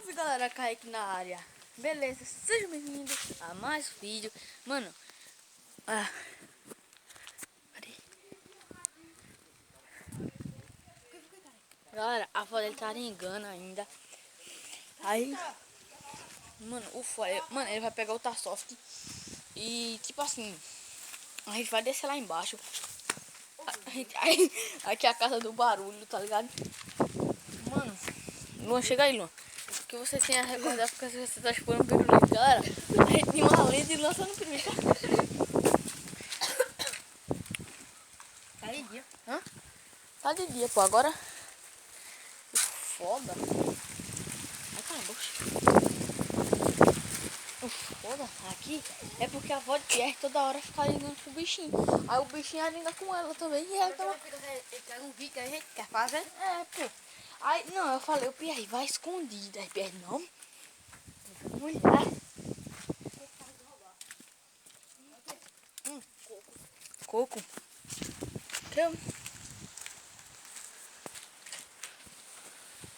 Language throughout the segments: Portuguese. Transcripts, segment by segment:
Salve galera, Kaique na área. Beleza, sejam bem-vindos a mais um vídeo. Mano, cadê? Galera, a avó dele tá engana ainda. Aí, mano, ele vai pegar o Tasoft. E tipo assim, a gente vai descer lá embaixo. Aqui é a casa do barulho, tá ligado? Mano, Luan, chega aí, Luan. O que você tem a recordar porque você tá chupando pirulito, galera? A gente tinha uma lente lançando pirulito. Tá de dia. Hã? Tá de dia, pô. Agora. Que foda. Ai, caramba. O foda aqui é porque a avó de Pierre toda hora fica ligando pro bichinho. Aí o bichinho liga com ela também. E ela tava. Ele pega um vídeo que a gente quer fazer. É, pô. Aí, não, eu falei, o Pierre vai escondido. Aí Pierre, não. Mulher. Coco. Que?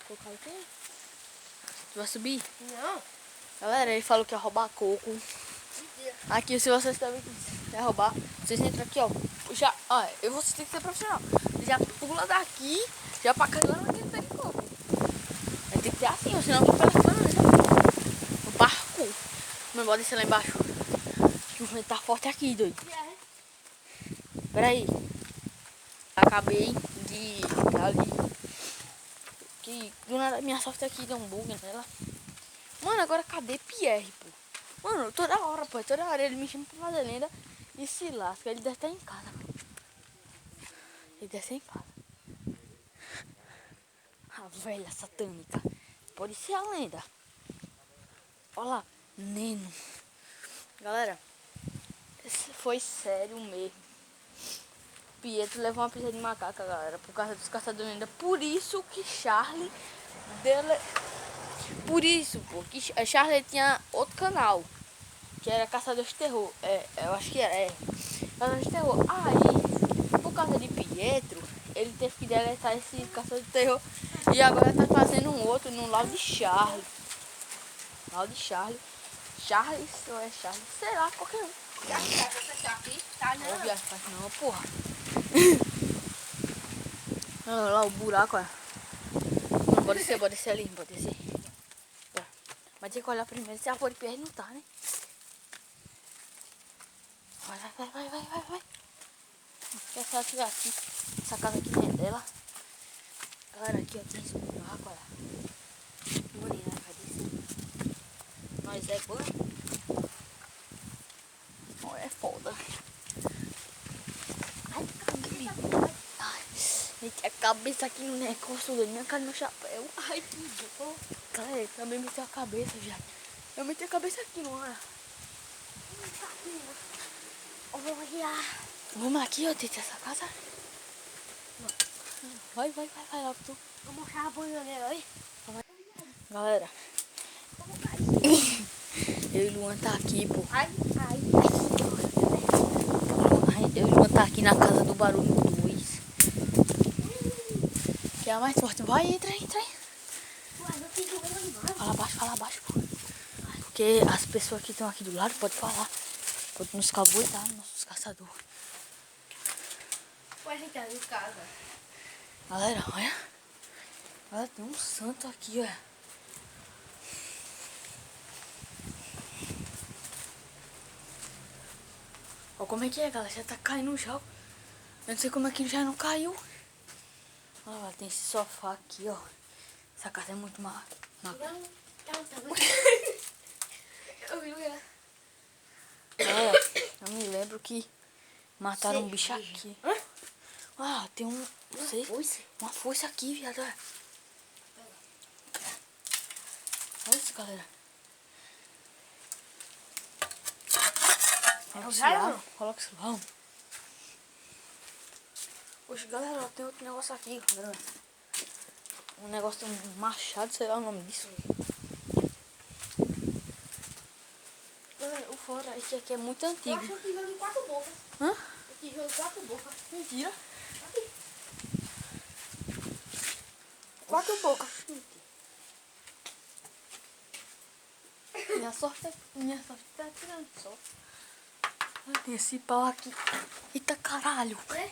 Colocar o quê? Tu vai subir? Não. Galera, ele falou que ia roubar coco. Mentira. Aqui, se vocês também quiserem roubar, vocês entram aqui, ó. Já, ó, vocês têm que ser profissional. Já pula daqui, já pra cá agora não tem que ter coco. Aí tem que ser assim, senão vai pela no barco. Não pode descer lá embaixo. Que o vento tá forte aqui, doido. Pera aí. Acabei de ali. Que do nada minha soft aqui deu um bug nela. Mano, agora cadê Pierre, pô? Mano, toda hora ele me chama pra fazer lenda e se lasca. Ele deve estar em casa, pô. Ele deve estar em casa. A velha satânica. Pode ser a lenda. Olha lá, Neno. Galera, foi sério mesmo. Pietro levou uma pizza de macaca, galera, por causa dos caçadores de lenda. Por isso que Charlie dele... Por isso, pô, que Charlie tinha outro canal, que era Caçadores de Terror. Eu acho que era, Caçadores de Terror. Aí, por causa de Pietro, ele teve que deletar esse Caçador de Terror. E agora tá fazendo um outro no lado de Charlie. Charles ou é Charlie? Sei lá, qualquer um. Já que tá pra fechar aqui, tá Não, não. viagem, não, porra. Olha lá o buraco, ó. Pode descer ali, pode descer. Bora. Mas tem que olhar primeiro se a avó de Pierre não tá, né? Vai. Se a senhora estiver aqui, essa casa aqui não é dela. Galera, aqui ó, tem esse buraco, olha. Bonito, né? Vai descer. Nós é bom. Ó, é foda. Ai, cabeça. Ai, meti a cabeça aqui no negócio da minha cara no chapéu. Ai, que dor. Galera, também meteu a cabeça, já. Eu meti a cabeça aqui, não é? Olha. Vamos aqui, ó, dentro dessa casa. Vai lá pro tu. Vou mostrar a banhaneira aí. Galera, eu e o Luan tá aqui, pô. Ai. Eu e o Luan tá aqui na casa do Barulho 2. Que é a mais forte. Vai, entra aí. Ué, não tem problema demais. Fala baixo, pô. Porque as pessoas que estão aqui do lado podem falar. Pode nos cabotar, nossos caçadores. Ué, a gente tá em casa. Galera, olha. Olha, tem um santo aqui, ó. Olha como é que é, galera. Já tá caindo já. Eu não sei como é que já não caiu. Olha lá, tem esse sofá aqui, ó. Essa casa é muito má. Galera, eu me lembro que mataram um bicho aqui. Ah, tem um... Não sei. Uma foice aqui, viado. Olha isso, galera. Coloca esse lá. Poxa, galera, tem outro negócio aqui, galera. Um negócio, um machado, sei lá o nome disso. Galera, o fora, esse aqui é muito Eu antigo. acho que jogo de 4 bocas. Hã? Esse jogo de 4 bocas. Mentira. 4 bocas. Minha sorte tá tirando só. Olha esse pau aqui. Eita caralho. É?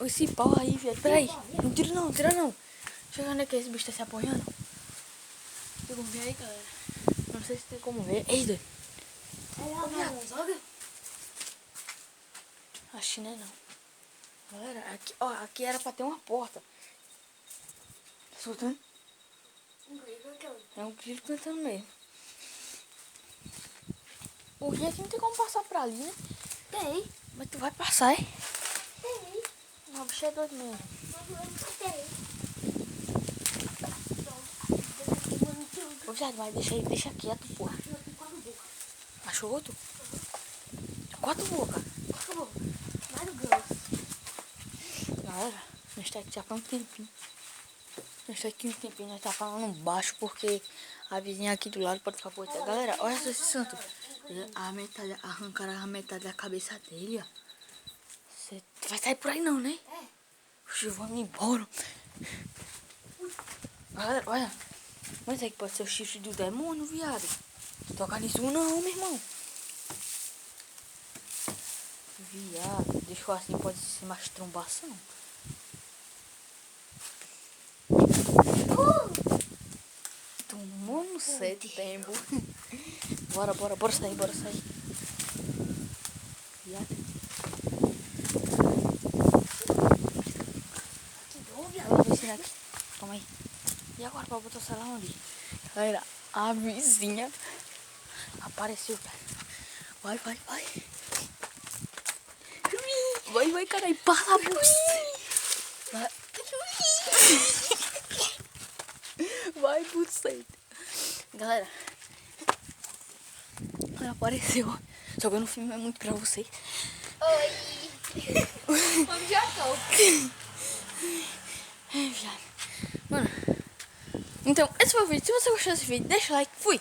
Esse pau aí, velho. Peraí. Não tira não, tira não. Chega onde é que esse bicho tá se apoiando. Tem como ver aí, galera? Não sei se tem como ver. Ei, doido. Joga. Acho que não é não. Galera, aqui, ó, aqui era pra ter uma porta. Tá soltando? É um grilo cantando mesmo. O rio aqui não tem como passar pra ali, né? Tem. Mas tu vai passar, é? Tem. Não, o bicho é doido mesmo. Ô, viado, mas deixa quieto, porra. Achou outro? Quatro bocas. Galera, nós tá aqui já faz um tempinho. Nós tá aqui um tempinho, nós tá falando baixo porque a vizinha aqui do lado pode ficar boiando. Galera, olha só esse santo. A metade, arrancaram a metade da cabeça dele, ó. Você vai sair por aí não, né? É. Oxi, vamos embora. Galera, olha. Mas é que pode ser o chifre do demônio, viado. Toca nisso não, meu irmão. Viado, deixou assim, pode ser mais trombação. Tomou no setembro. Bora sair, bora sair. Viado. Eu vou ensinar aqui. Calma aí. E agora pra botar o celular onde? Galera, a vizinha apareceu, cara. Vai. Vai, caralho. Para, buceta. Vai, buceta. Galera, ela apareceu. Jogando filme é muito pra vocês. Oi. Vamos já tô. É, viado. Mano, então esse foi o vídeo. Se você gostou desse vídeo, deixa o like. Fui.